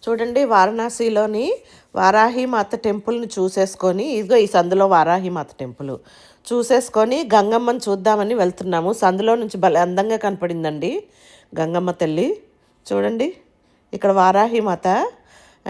చూడండి వారణాసిలోని వారాహిమాత టెంపుల్ని చూసేసుకొని, ఇదిగో ఈ సందులో వారాహిమాత టెంపుల్ చూసేసుకొని గంగమ్మని చూద్దామని వెళ్తున్నాము. సందులో నుంచి భలే అందంగా కనపడిందండి గంగమ్మ తల్లి. చూడండి ఇక్కడ వారాహిమాత,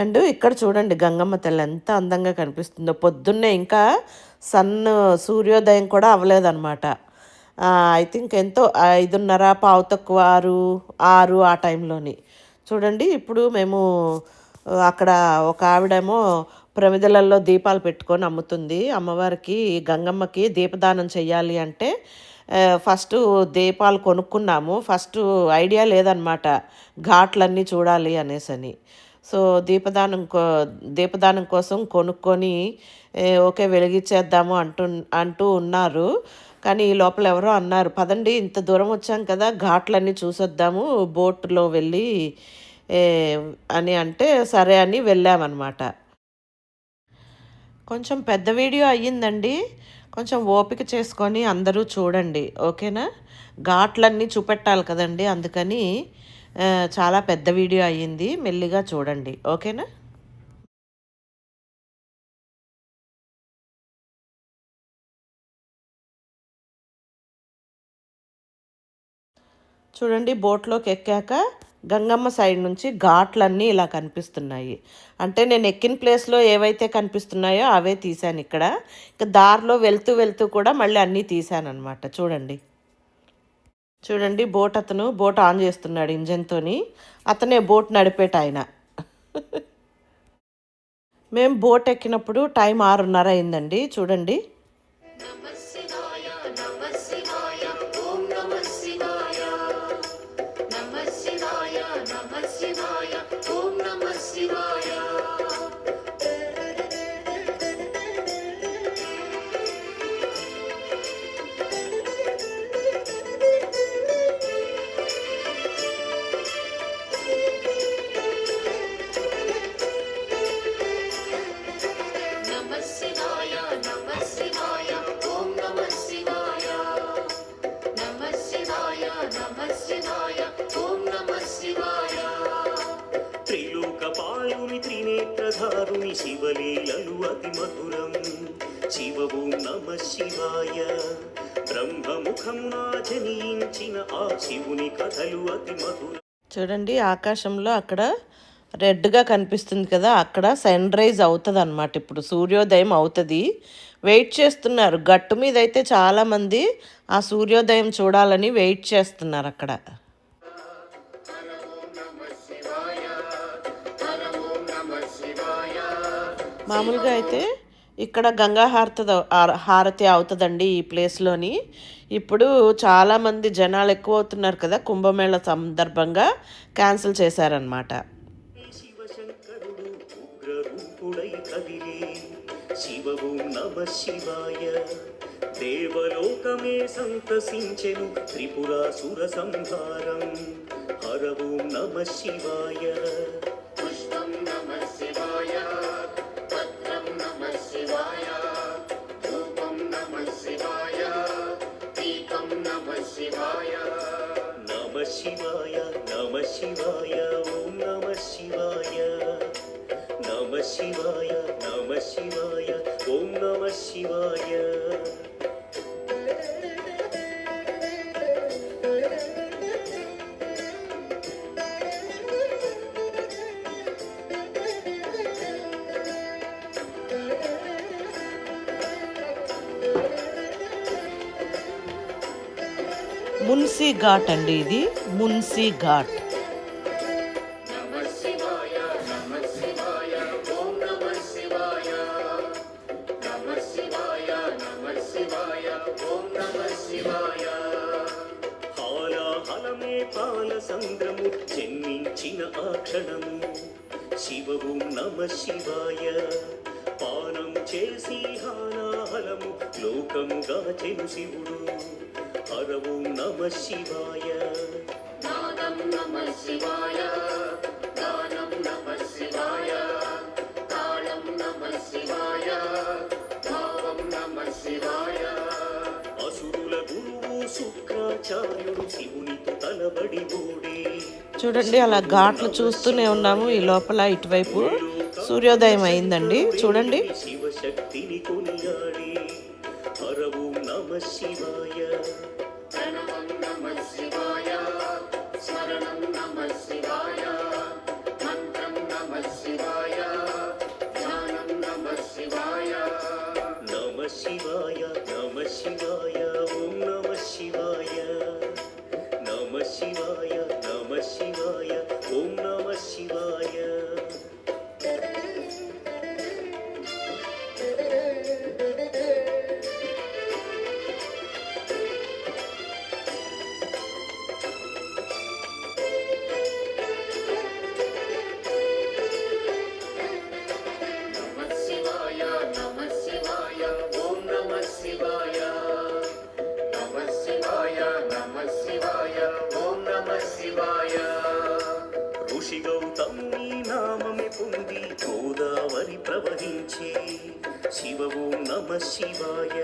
అండ్ ఇక్కడ చూడండి గంగమ్మ తల్లి ఎంత అందంగా కనిపిస్తుందో. పొద్దున్నే ఇంకా సూర్యోదయం కూడా అవ్వలేదన్నమాట. ఐ థింక్ ఎంతో 5:30 పావు తక్కువ 6 ఆ టైంలోని. చూడండి ఇప్పుడు మేము అక్కడ ఒక ఆవిడేమో ప్రమిదలలో దీపాలు పెట్టుకొని అమ్ముతుంది. అమ్మవారికి గంగమ్మకి దీపదానం చెయ్యాలి అంటే ఫస్ట్ దీపాలు కొనుక్కున్నాము. ఫస్ట్ ఐడియా లేదనమాట ఘాట్లన్నీ చూడాలి అనేసని. సో దీపదానం కోసం కొనుక్కొని ఓకే వెలిగించేద్దాము అంటూ ఉన్నారు. కానీ ఈ లోపల ఎవరో అన్నారు, పదండి ఇంత దూరం వచ్చాం కదా ఘాట్లన్నీ చూసొద్దాము బోట్లో వెళ్ళి అని అంటే సరే అని వెళ్ళామన్నమాట. కొంచెం పెద్ద వీడియో అయ్యిందండి, కొంచెం ఓపిక చేసుకొని అందరూ చూడండి ఓకేనా. ఘాట్లన్నీ చూపెట్టాలి కదండి, అందుకని చాలా పెద్ద వీడియో అయ్యింది, మెల్లిగా చూడండి ఓకేనా. చూడండి బోట్లోకి ఎక్కాక గంగమ్మ సైడ్ నుంచి ఘాట్లన్నీ ఇలా కనిపిస్తున్నాయి. అంటే నేను ఎక్కిన ప్లేస్లో ఏవైతే కనిపిస్తున్నాయో అవే తీశాను ఇక్కడ. ఇక దారిలో వెళ్తూ కూడా మళ్ళీ అన్నీ తీశాను అనమాట. చూడండి బోట్ ఆన్ చేస్తున్నాడు ఇంజన్తోని. అతనే బోట్ నడిపేట ఆయన. మేము బోట్ ఎక్కినప్పుడు టైం 6:30 అయిందండి. చూడండి త్రినేత్రధారుని శివలీలలు అతి మధురం. శివ ఓం నమ శివాయ. బ్రహ్మముఖమునా జనించిన ఆ శివుని కథలు అతి మధురం. చూడండి ఆకాశంలో అక్కడ రెడ్గా కనిపిస్తుంది కదా, అక్కడ సన్ రైజ్ అవుతుంది అనమాట. ఇప్పుడు సూర్యోదయం అవుతుంది. వెయిట్ చేస్తున్నారు గట్టు మీద అయితే చాలామంది ఆ సూర్యోదయం చూడాలని వెయిట్ చేస్తున్నారు అక్కడ. మామూలుగా అయితే ఇక్కడ గంగా హారతి అవుతుందండి ఈ ప్లేస్లోని. ఇప్పుడు చాలామంది జనాలు ఎక్కువ అవుతున్నారు కదా, కుంభమేళ సందర్భంగా క్యాన్సిల్ చేశారనమాట. శివశంకరుడు ఉగ్రరూపుడై కదిలే శివ ఓం నమ శివాయ. దేవలోకమే సంతసించెను త్రిపురాసుర సంహారం. హర ఓం నమ శివాయ. పుష్పం నమ శివాయ. పత్రం నమ శివాయ. ధూపం నమ శివాయ. దీపం నమ శివాయ. నమ శివాయ నమ శివాయ ఓం నమ శివాయ. నమ శివాయ నమ శివాయ ఓం నమ శివాయ. మున్సీ ఘాట్ అండి, ఇది మున్సీ ఘాట్. హాలాహలమే పాల సంద్రము జన్మించిన ఆ క్షణము. శివ ఓం నమ శివాయ. పానం చేసి హాలాహలము లోకముగా చెను శివుడు. హర ఓం నమ శివాయ. నాదం నమ శివాయ. గానం నమ శివాయ. తాళం నమ శివాయ. భావం నమ శివాయ. అసురుల గురువు శుక్రాచార్యుడు శివునితో తలబడి ఓడే. చూడండి అలా ఘాట్లు చూస్తూనే ఉన్నాము. ఈ లోపల ఇటువైపు సూర్యోదయం అయిందండి. చూడండి. శివశక్తిని కొనియాడి హర ఓం నమ శివాయ ప్రణవం నమ శివాయ స్మరణం నమ శివాయ మంత్రం నమ శివాయ ధ్యానం నమ శివాయ నమ శివాయ నమ శివాయ ఓం నమ శివాయ నమ శివాయ నమ శివాయ ఓం నమ శివాయ ఋషి గౌతముని నామమే పొంది గోదావరి ప్రవహించి శివ ఓం నమ శివాయ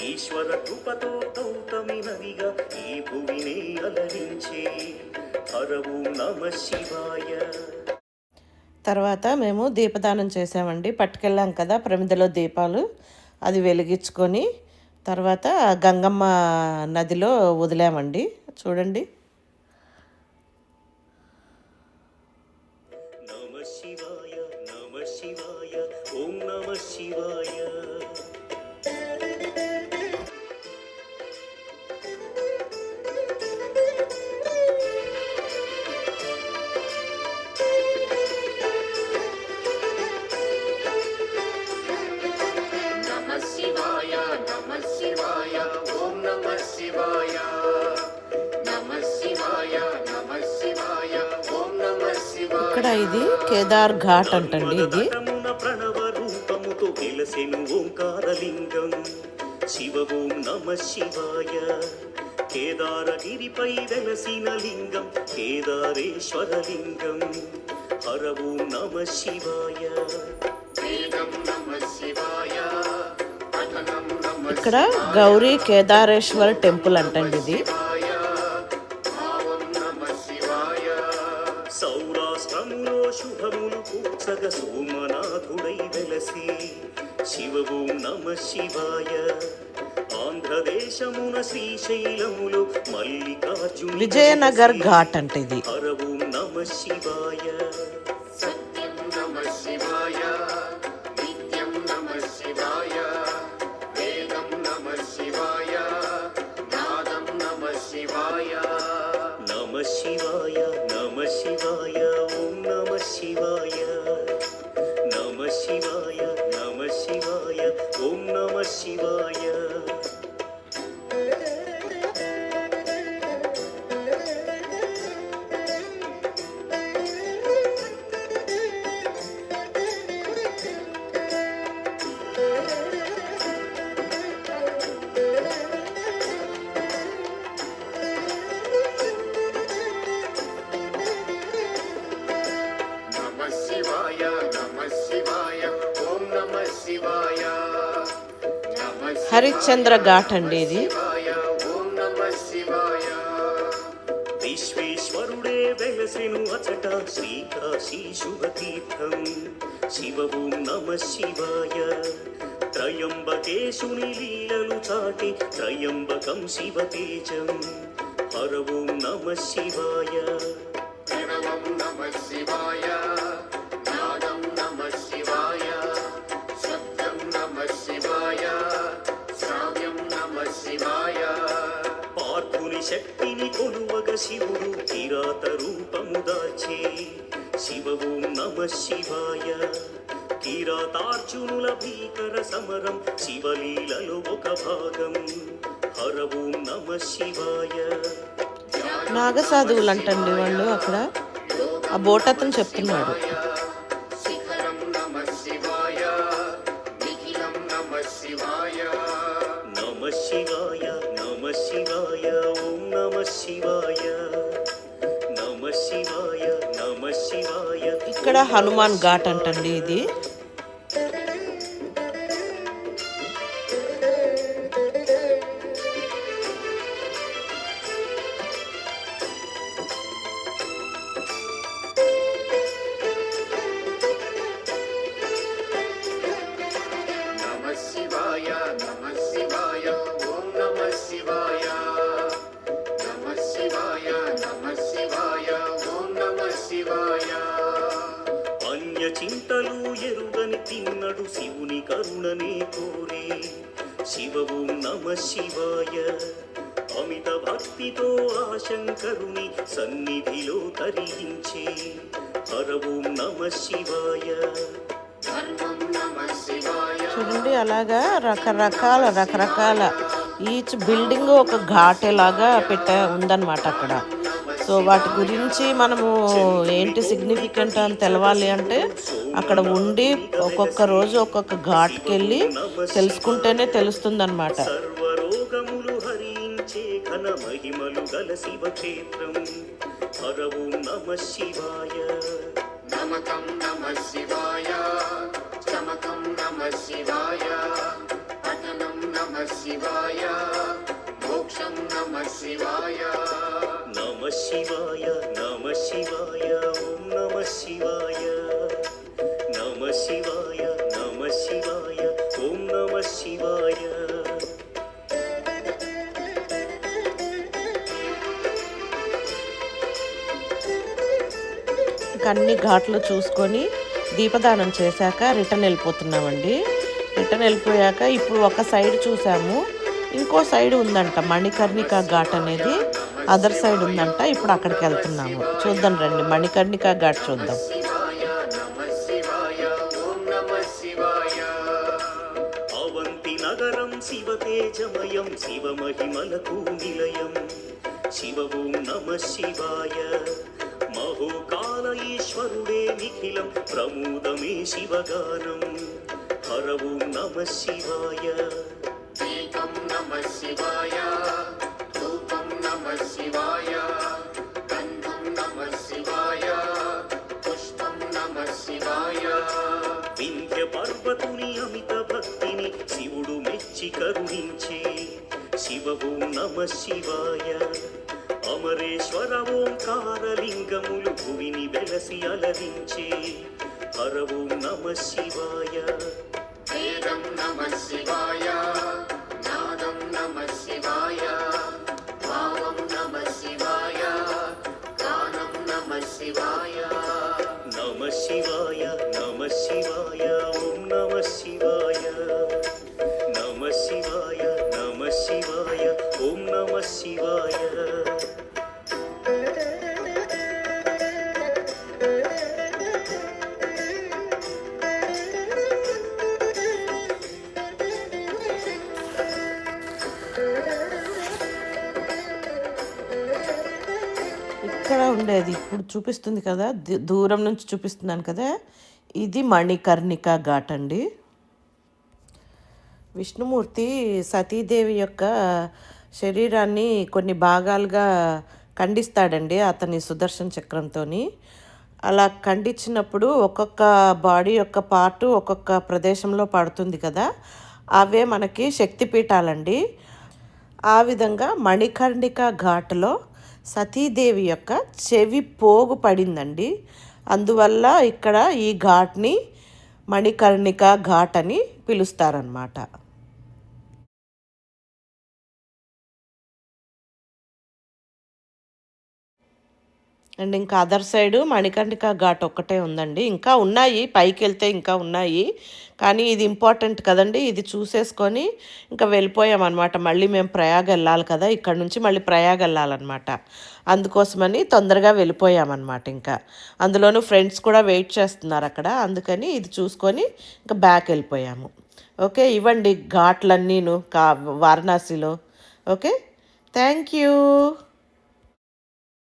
ఈశ్వర కృపతో గౌతమి నదిగా ఈ భువినే అలరించే హర ఓం నమ శివాయ. తర్వాత మేము దీపదానం చేసామండి. పట్టుకెళ్ళాం కదా ప్రమిదలో దీపాలు, అది వెలిగించుకొని తర్వాత గంగమ్మ నదిలో వదిలామండి. చూడండి. నమ శివాయ నమ శివాయ ఓం నమ శివాయ. ఇక్కడ ఇది కేదార్ ఘాట్ అంటండి. ఇది ప్రణవ రూపముతో వెలసెను ఓంకారలింగం శివ ఓం నమ శివాయ. కేదారగిరిపై వెలసిన లింగం కేదారేశ్వరలింగం హర ఓం నమ శివాయ. ఇక్కడ గౌరీ కేదారేశ్వర టెంపుల్ అంటండి ఇది. సౌరాష్ట్రములో శుభములు కూర్చగ సోమనాథుడై వెలసి శివ ఓం నమ శివాయ. ఆంధ్రదేశమున శ్రీశైలములో మల్లికార్జున విజయనగర్ ఘాట్ అంటే ఇది. హర ఓం నమ శివాయ. సత్యం నమ శివాయ నిత్యం నమ శివాయ వేదం నమ శివాయ నాదం నమ శివాయ. నమ శివాయ నమ శివాయ ఓం నమ శివాయ. నమ శివాయ నమ శివాయ ఓం నమ శివాయ. హరిశ్చంద్ర ఘాట్ అండి ఇది. విశ్వేశ్వరుడే వెలసెను అచట శ్రీకాశీ శుభతీర్థం శివ ఓం నమ శివాయ. త్రయంబకేశుని లీలలు చాటి త్రయంబకం శివతేజం హర ఓం నమ శివాయ. ప్రణవం నమ శివాయ నాదం నమ శివాయ శబ్దం నమ శివాయ శ్రావ్యం నమ శివాయ. పార్థుని శక్తిని కొలువగ శివుడు కిరాత రూపము దాల్చే శివ ఓం నమ శివాయ. కిరాతార్జునుల భీకర సమరం శివలీలలో ఒక భాగం హర ఓం నమ శివాయ. నాగసాధువులు అంటండి వాళ్ళు. అక్కడ ఆ బోట్ అతను చెప్తున్నాడు. శిఖరం నమ శివాయ నిఖిలం నమ శివాయ. నమ శివాయ నమ శివాయ ఓం నమ శివాయ. నమ శివాయ నమ శివాయ. ఇక్కడ హనుమాన్ ఘాట్ అంటండి ఇది. కరుణనే కోరే శివ ఓం నమ శివాయ అమిత భక్తితో ఆ శంకరుని సన్నిధిలో తరించే హర ఓం నమ శివాయ చూడండి అలాగా రకరకాల ఈచ్ బిల్డింగ్ ఒక ఘాటేలాగా ఉందన్నమాట అక్కడ. సో వాటి గురించి మనము ఏంటి సిగ్నిఫికెంట్ అని తెలవాలి అంటే అక్కడ ఉండి ఒక్కొక్క రోజు ఒక్కొక్క ఘాట్కి వెళ్ళి తెలుసుకుంటేనే తెలుస్తుందన్నమాట. సర్వరోగములు హరించే ఘన మహిమలు గల శివక్షేత్రం హర ఓం నమ శివాయ నమకం నమ శివాయ చమకం నమ శివాయ పఠనం నమ శివాయ మోక్షం నమ శివాయ నమ శివాయ నమ శివాయ ఓం నమ శివాయ నమ శివాయ నమ శివాయ ఓం నమ శివాయ అన్ని ఘాట్లు చూసుకొని దీపదానం చేశాక రిటర్న్ వెళ్ళిపోతున్నామండి. రిటర్న్ వెళ్ళిపోయాక ఇప్పుడు ఒక సైడ్ చూసాము, ఇంకో సైడ్ ఉందంట మణికర్ణికా ఘాట్ అనేది, అదర్ సైడ్ ఉందంట. ఇప్పుడు అక్కడికి వెళ్తున్నాము, చూద్దాం రండి మణికర్ణికా ఘాట్ చూద్దాం. అవంతి నగరం శివ తేజమయం శివ మహిమలకు నిలయం శివ ఓం నమ శివాయ మహోకాల ఈశ్వరుడే నిఖిలం ప్రమోదమే శివగానం హర ఓం నమ శివాయ దీపం నమ శివాయ ధూపం నమ శివాయ గంధం నమ శివాయ పుష్పం నమ శివాయ వింధ్య పర్వతుని అమిత భక్తిని శివుడు మెచ్చి కరుణించే శివ ఓం నమ శివాయ అమరేశ్వర ఓంకారలింగములు భువిని వెలసి అలరించే హర ఓం నమ శివాయ వేదం నమ శివాయ నాదం నమ శివాయ భావం నమ శివాయ గానం నమ శివాయ నమ శివాయ నమ శివాయ ఓం నమ శివాయ నమ శివాయ నమ శివాయ ఓం నమ శివాయ ఇక్కడ ఉండేది ఇప్పుడు చూపిస్తుంది కదా, దూరం నుంచి చూపిస్తున్నాను కదా, ఇది మణికర్ణికా ఘాట్ అండి. విష్ణుమూర్తి సతీదేవి యొక్క శరీరాన్ని కొన్ని భాగాలుగా ఖండిస్తాడండి అతని సుదర్శన చక్రంతో. అలా ఖండించినప్పుడు ఒక్కొక్క బాడీ యొక్క పార్టు ఒక్కొక్క ప్రదేశంలో పడుతుంది కదా, అవే మనకి శక్తిపీఠాలండి. ఆ విధంగా మణికర్ణికా ఘాట్లో సతీదేవి యొక్క చెవి పోగు పడిందండి. అందువల్ల ఇక్కడ ఈ ఘాట్ని మణికర్ణికా ఘాట్ అని పిలుస్తారన్నమాట. అండ్ ఇంకా అదర్ సైడు మణికర్ణికా ఘాట్ ఒక్కటే ఉందండి. ఇంకా ఉన్నాయి, పైకి వెళ్తే ఇంకా ఉన్నాయి, కానీ ఇది ఇంపార్టెంట్ కదండి. ఇది చూసేసుకొని ఇంకా వెళ్ళిపోయామన్నమాట. మళ్ళీ మేము ప్రయాగ్ వెళ్ళాలి కదా, ఇక్కడ నుంచి మళ్ళీ ప్రయాగ్ వెళ్ళాలన్నమాట. అందుకోసమని తొందరగా వెళ్ళిపోయామన్నమాట. ఇంకా అందులోనూ ఫ్రెండ్స్ కూడా వెయిట్ చేస్తున్నారు అక్కడ, అందుకని ఇది చూసుకొని ఇంకా బ్యాక్ వెళ్ళిపోయాము. ఓకే, ఇవ్వండి ఘాట్లన్నీను వారణాసిలో. Okay, thank you.